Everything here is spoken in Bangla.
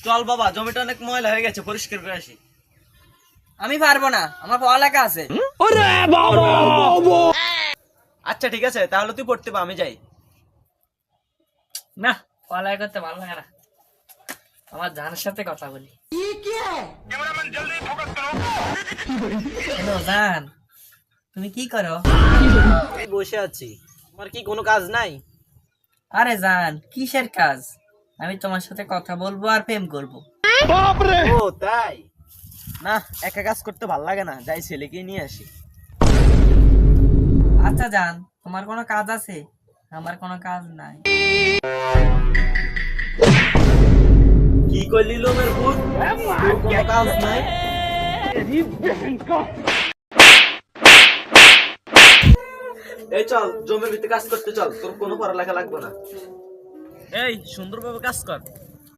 চল বাবা, জমিটা অনেক ময়লা হয়ে গেছে, পরিষ্কার করে আসি। আমি পারবো না, আমার পড়ালেখা আছে। আচ্ছা ঠিক আছে, তাহলে তুই পড়তে পা, আমি যাই। না, পড়ালেখা করতে ভালো লাগে না, আমার জানের সাথে কথা বলি। হ্যালো জান, তুমি কি করো? আমি বসে আছি, তোমার কি কোনো কাজ নাই? আরে জান, কিসের কাজ? আমি তোমার সাথে কথা বলবো আর প্রেম করব। ও তাই? না, একা কাজ করতে ভালো লাগে না, যাই ছেলেকে নিয়ে আসি। আচ্ছা জান, তোমার কোনো কাজ আছে? আমার কোনো কাজ নাই। কি করলি লোমের ভূত? তোর কোনো কাজ নাই? এই চল, জমির ভিতরে কাজ করতে চল, তোর কোনো পড়ালেখা লাগবে না। এই সুন্দরভাবে কাজ কর।